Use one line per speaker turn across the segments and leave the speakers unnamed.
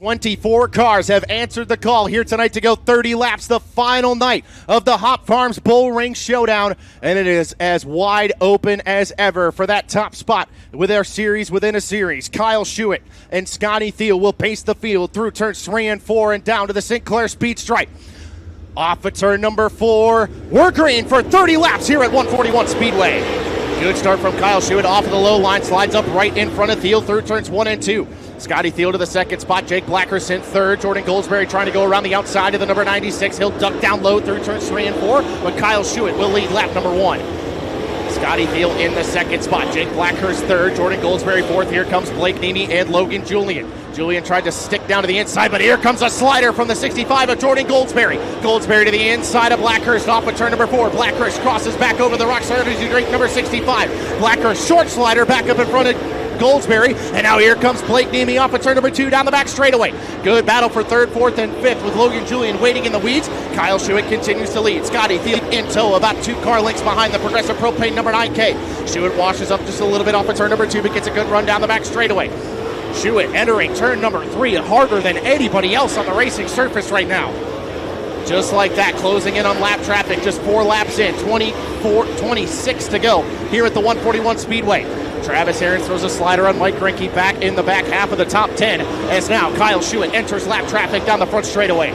24 cars have answered the call here tonight to go 30 laps, the final night of the Hop Farms Bull Ring Showdown, and it is as wide open as ever for that top spot with our series within a series. Kyle Schuett and Scotty Thiel will pace the field through turns 3 and 4 and down to the St. Clair Speed Stripe. Off of turn number 4, we're green for 30 laps here at 141 Speedway. Good start from Kyle Schuett off of the low line, slides up right in front of Thiel through turns 1 and 2. Scotty Thiel to the second spot, Jake Blackhurst in third, Jordan Goldsberry trying to go around the outside of the number 96. He'll duck down low through turns 3 and 4, but Kyle Schuett will lead lap number 1. Scotty Thiel in the second spot, Jake Blackhurst third, Jordan Goldsberry fourth. Here comes Blake Neamy and Logan Julian. Julian tried to stick down to the inside, but here comes a slider from the 65 of Jordan Goldsberry. Goldsberry to the inside of Blackhurst off of turn number 4. Blackhurst crosses back over the rocks as he drink number 65. Blackhurst short slider back up in front of Goldsberry, and now here comes Blake Neamy off of turn number 2 down the back straightaway. Good battle for third, fourth, and fifth with Logan Julian waiting in the weeds. Kyle Schuett continues to lead. Scotty Thiel in tow, about 2 car lengths behind the Progressive Propane number 9K. Schuett washes up just a little bit off of turn number 2, but gets a good run down the back straightaway. Schuett entering turn number 3 harder than anybody else on the racing surface right now. Just like that, closing in on lap traffic, just 4 laps in, 26 to go here at the 141 Speedway. Travis Aaron throws a slider on Mike Grinke back in the back half of the top 10, as now Kyle Schuett enters lap traffic down the front straightaway.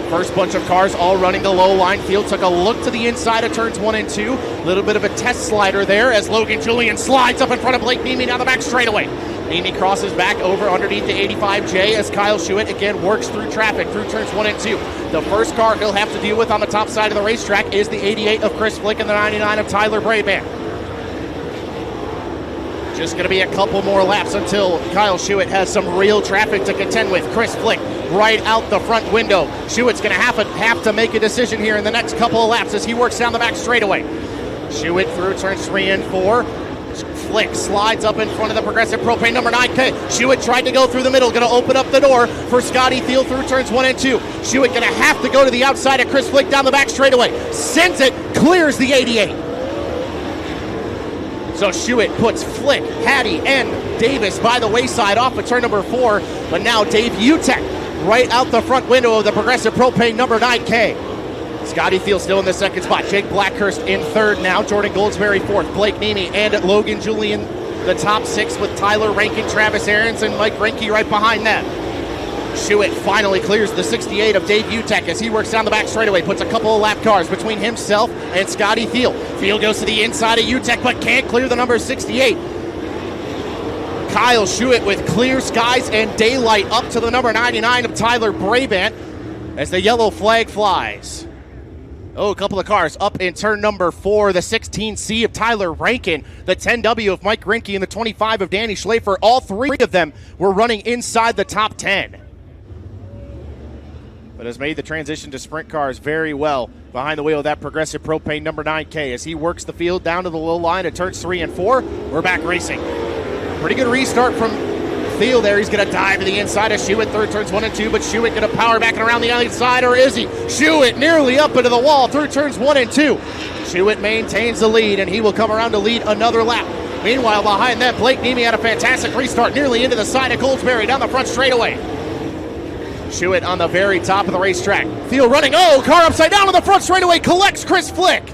First bunch of cars all running the low line. Field took a look to the inside of turns 1 and 2. Little bit of a test slider there as Logan Julian slides up in front of Blake Neamy down the back straightaway. Neamy crosses back over underneath the 85J as Kyle Schuett again works through traffic through turns 1 and 2. The first car he'll have to deal with on the top side of the racetrack is the 88 of Chris Flick and the 99 of Tyler Brabant. Just going to be a couple more laps until Kyle Schuett has some real traffic to contend with. Chris Flick right out the front window. Schuett's going to have to make a decision here in the next couple of laps as he works down the back straightaway. Schuett through turns 3 and 4. Flick slides up in front of the Progressive Propane number 9K. Schuett tried to go through the middle, going to open up the door for Scotty Thiel through turns 1 and 2. Schuett going to have to go to the outside of Chris Flick down the back straightaway. Sends it, clears the 88. So Schuett puts Flick, Hattie, and Davis by the wayside off of turn number 4. But now Dave Utek right out the front window of the Progressive Propane number 9K. Scotty Thiel still in the second spot. Jake Blackhurst in third now. Jordan Goldsberry fourth. Blake Neamy and Logan Julian the top 6 with Tyler Rankin, Travis Aarons, and Mike Grinke right behind them. Schuett finally clears the 68 of Dave Utek as he works down the back straightaway, puts a couple of lap cars between himself and Scotty Thiel. Thiel goes to the inside of Utek but can't clear the number 68. Kyle Schuett with clear skies and daylight up to the number 99 of Tyler Brabant as the yellow flag flies. Oh, a couple of cars up in turn number 4, the 16C of Tyler Rankin, the 10W of Mike Grinke, and the 25 of Danny Schlafer. All 3 of them were running inside the top 10. But has made the transition to sprint cars very well behind the wheel of that Progressive Propane number 9K as he works the field down to the low line at turns 3 and 4. We're back racing. Pretty good restart from Thiel there. He's going to dive to the inside of Schuett through turns 1 and 2, but Schuett going to power back and around the outside, or is he? Schuett nearly up into the wall through turns 1 and 2. Schuett maintains the lead, and he will come around to lead another lap. Meanwhile, behind that, Blake Neamy had a fantastic restart nearly into the side of Goldsberry down the front straightaway. Schuett on the very top of the racetrack. Thiel running. Oh, car upside down on the front straightaway. Collects Chris Flick.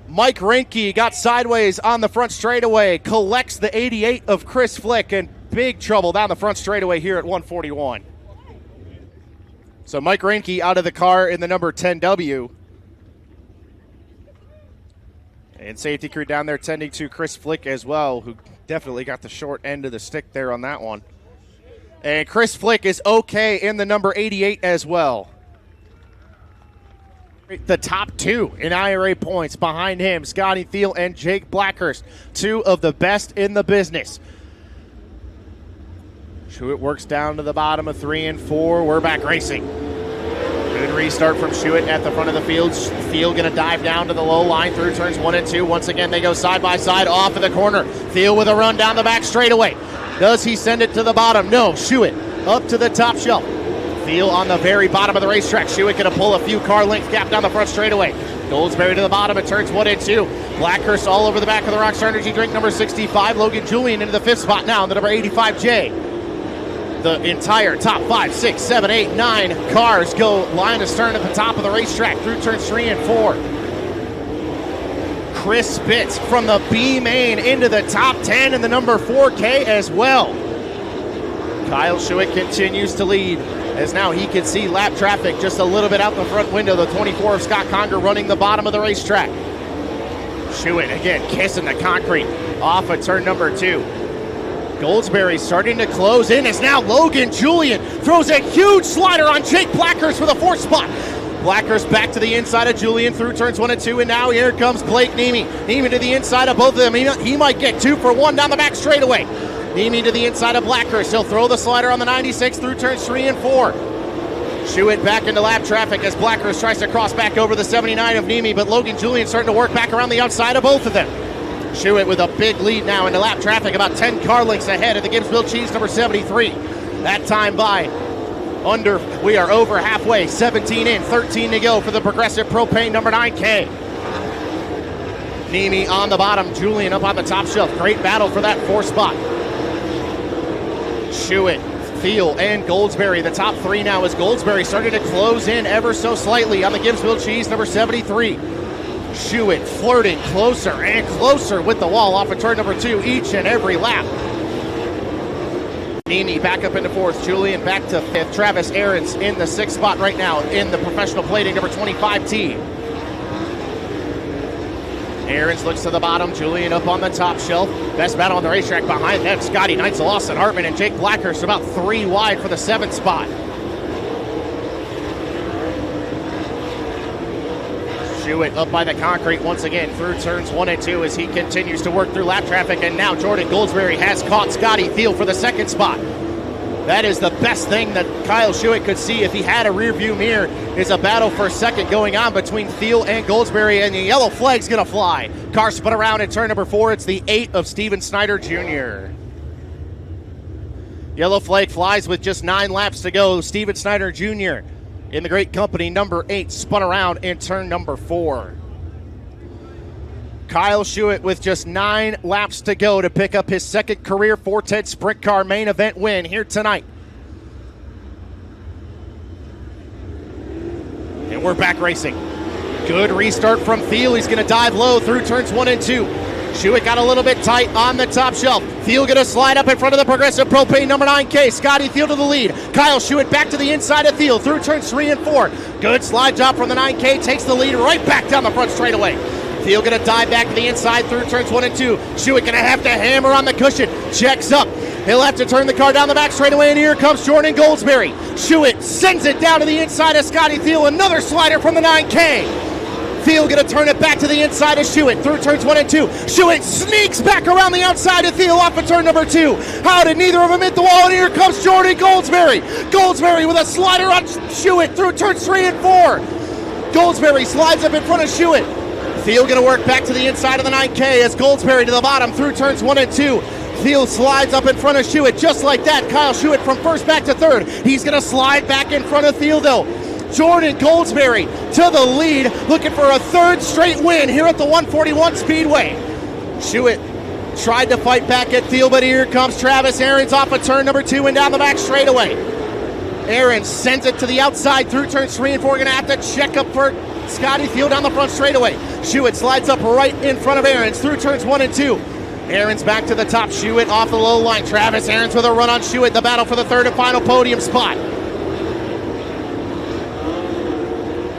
Mike Grinke got sideways on the front straightaway. Collects the 88 of Chris Flick. And big trouble down the front straightaway here at 141. So Mike Grinke out of the car in the number 10W. And safety crew down there tending to Chris Flick as well, who definitely got the short end of the stick there on that one. And Chris Flick is okay in the number 88 as well. The top 2 in IRA points behind him, Scotty Thiel and Jake Blackhurst, 2 of the best in the business. Schuett works down to the bottom of 3 and 4. We're back racing. Good restart from Schuett at the front of the field. Thiel going to dive down to the low line through turns 1 and 2. Once again, they go side by side off of the corner. Thiel with a run down the back straightaway. Does he send it to the bottom? No. Schuett up to the top shelf. Thiel on the very bottom of the racetrack. Schuett going to pull a few car length gap down the front straightaway. Goldsberry to the bottom at turns 1 and 2. Blackhurst all over the back of the Rockstar Energy drink number 65. Logan Julian into the 5th spot now, the number 85J. The entire top 5, 6, 7, 8, 9 cars go line astern at the top of the racetrack through turns 3 and 4. Chris Spitz from the B main into the top 10 in the number 4K as well. Kyle Schuett continues to lead as now he can see lap traffic just a little bit out the front window. The 24 of Scott Conger running the bottom of the racetrack. Schuett again kissing the concrete off of turn number 2. Goldsberry starting to close in as now Logan Julian throws a huge slider on Jake Blackhurst for the 4th spot. Blackhurst back to the inside of Julian through turns 1 and 2, and now here comes Blake Niemi. Niemi to the inside of both of them. He might get 2 for 1 down the back straightaway. Niemi to the inside of Blackhurst. He'll throw the slider on the 96 through turns 3 and 4. Schuett back into lap traffic as Blackhurst tries to cross back over the 79 of Niemi, but Logan Julian starting to work back around the outside of both of them. Schuett with a big lead now into lap traffic, about 10 car lengths ahead of the Gibbsville Cheese number 73. That time by we are over halfway, 17 in, 13 to go for the Progressive Propane number 9K. Niemi on the bottom, Julian up on the top shelf. Great battle for that 4th spot. Schuett, Thiel, and Goldsberry. The top 3 now as Goldsberry starting to close in ever so slightly on the Gibbsville Cheese number 73. Schuett flirting closer and closer with the wall off of turn number 2 each and every lap. Niemi back up into 4th, Julian back to 5th, Travis Ahrens in the 6th spot right now in the professional plating number 25 team. Ahrens looks to the bottom, Julian up on the top shelf. Best battle on the racetrack behind them, Scotty Neitzel, Austin Hartman, and Jake Blackhurst about 3 wide for the 7th spot. Schuett up by the concrete once again through turns 1 and 2 as he continues to work through lap traffic, and now Jordan Goldsberry has caught Scotty Thiel for the 2nd spot. That is the best thing that Kyle Schuett could see if he had a rear view mirror, is a battle for 2nd going on between Thiel and Goldsberry, and the yellow flag's gonna fly. Car spun around in turn number 4. It's the 8 of Steven Snyder Jr. Yellow flag flies with just 9 laps to go. Steven Snyder Jr. in the great company number 8 spun around in turn number 4. Kyle Schuett with just 9 laps to go to pick up his 2nd career 410 Sprint Car main event win here tonight. And we're back racing. Good restart from Thiel. He's going to dive low through turns 1 and 2. Schuett got a little bit tight on the top shelf. Thiel going to slide up in front of the Progressive Propane number 9K. Scotty Thiel to the lead. Kyle Schuett back to the inside of Thiel through turns 3 and 4. Good slide job from the 9K. Takes the lead right back down the front straightaway. Thiel going to dive back to the inside through turns 1 and 2. Schuett going to have to hammer on the cushion. Checks up. He'll have to turn the car down the back straightaway, and here comes Jordan Goldsberry. Schuett sends it down to the inside of Scotty Thiel. Another slider from the 9K. Thiel going to turn it back to the inside of Schuett through turns 1 and 2. Schuett sneaks back around the outside of Thiel off of turn number 2. How did neither of them hit the wall? And here comes Jordan Goldsberry. Goldsberry with a slider on Schuett through turns 3 and 4. Goldsberry slides up in front of Schuett. Thiel going to work back to the inside of the 9K as Goldsberry to the bottom through turns 1 and 2. Thiel slides up in front of Schuett just like that. Kyle Schuett from 1st back to 3rd. He's going to slide back in front of Thiel though. Jordan Goldsberry to the lead, looking for a 3rd straight win here at the 141 Speedway. Schuett tried to fight back at Thiel, but here comes Travis Ahrens off of turn number 2 and down the back straightaway. Ahrens sends it to the outside through turns 3 and 4. Going to have to check up for Scotty Thiel down the front straightaway. Schuett slides up right in front of Ahrens through turns 1 and 2. Ahrens back to the top, Schuett off the low line. Travis Ahrens with a run on Schuett, the battle for the 3rd and final podium spot.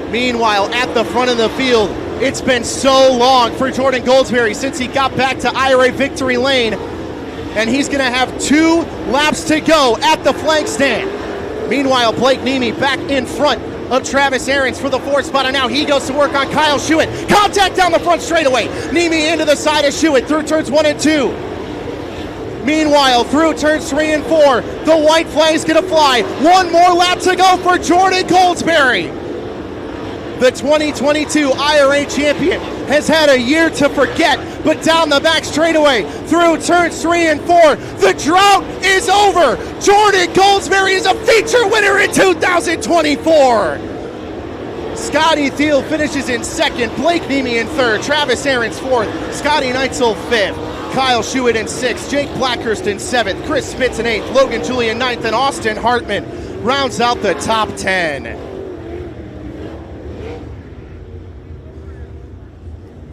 Meanwhile, at the front of the field, it's been so long for Jordan Goldsberry since he got back to IRA victory lane, and he's going to have 2 laps to go at the flag stand. Meanwhile, Blake Niemi back in front of Travis Ahrens for the 4th spot, and now he goes to work on Kyle Schuett. Contact down the front straightaway. Niemi into the side of Schuett through turns 1 and 2. Meanwhile, through turns 3 and 4, the white flag's going to fly. 1 more lap to go for Jordan Goldsberry. The 2022 IRA champion has had a year to forget, but down the back straightaway, through turns 3 and 4, the drought is over. Jordan Goldsberry is a feature winner in 2024. Scotty Thiel finishes in 2nd, Blake Niemi in 3rd, Travis Ahrens 4th, Scotty Neitzel 5th. Kyle Schuett in 6th, Jake Blackhurst in 7th, Chris Spitz in 8th, Logan Julie in 9th, and Austin Hartman rounds out the top 10.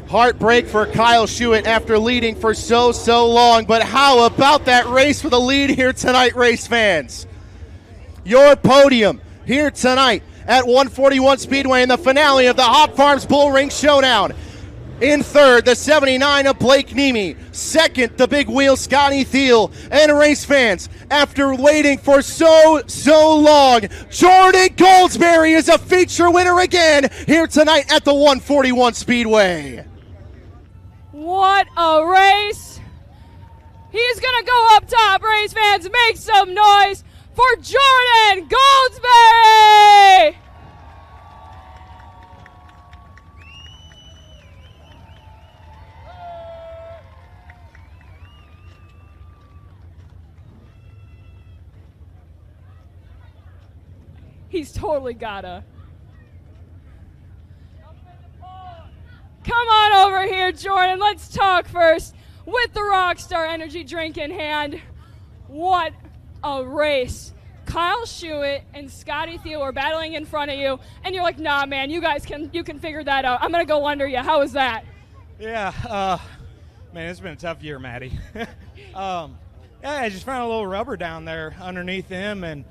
Heartbreak for Kyle Schuett after leading for so long, but how about that race for the lead here tonight, race fans? Your podium here tonight at 141 Speedway in the finale of the Hop Farms Bull Ring Showdown. In 3rd, the 79 of Blake Niemi. 2nd, the big wheel Scotty Thiel. And race fans, after waiting for so long, Jordan Goldsberry is a feature winner again here tonight at the 141 Speedway.
What a race. He's going to go up top, race fans. Make some noise for Jordan Goldsberry. He's totally gotta. Come on over here, Jordan. Let's talk first with the Rockstar Energy drink in hand. What a race. Kyle Schuett and Scotty Thiel were battling in front of you, and you're like, nah, man, you can figure that out. I'm going to go under you. How was that?
Yeah, man, it's been a tough year, Maddie. Yeah, I just found a little rubber down there underneath him, and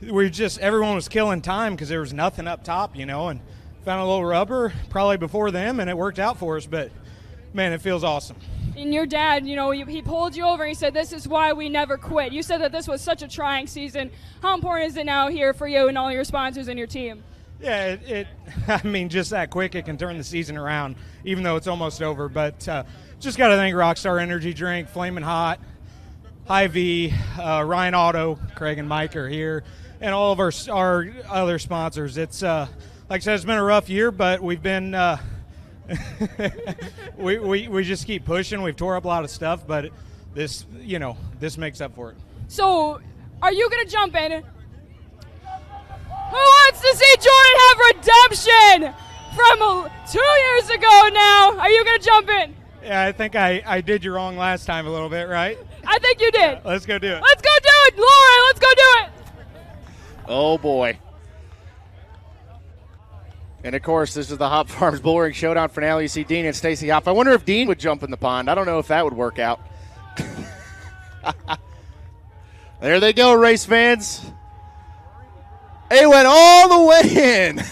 everyone was killing time because there was nothing up top, and found a little rubber probably before them, and it worked out for us. But man, it feels awesome.
And your dad, he pulled you over and he said, this is why we never quit. You said that this was such a trying season. How important is it now here for you and all your sponsors and your team?
Yeah, just that quick it can turn the season around, even though it's almost over. But just got to thank Rockstar Energy Drink, Flamin' Hot, Hy-Vee, Ryan Auto, Craig and Mike are here, and all of our other sponsors. It's like I said, it's been a rough year, but we've been we just keep pushing. We've tore up a lot of stuff, but this makes up for it.
So, are you going to jump in? Who wants to see Jordan have redemption from 2 years ago now? Are you going to jump in?
Yeah, I think I did you wrong last time a little bit, right?
I think you did.
Let's go do it.
Let's go do it, Laura. Let's go do it.
Oh, boy. And, of course, this is the Hop Farms Bull Ring Showdown finale. You see Dean and Stacy Hop. I wonder if Dean would jump in the pond. I don't know if that would work out. There they go, race fans. They went all the way in.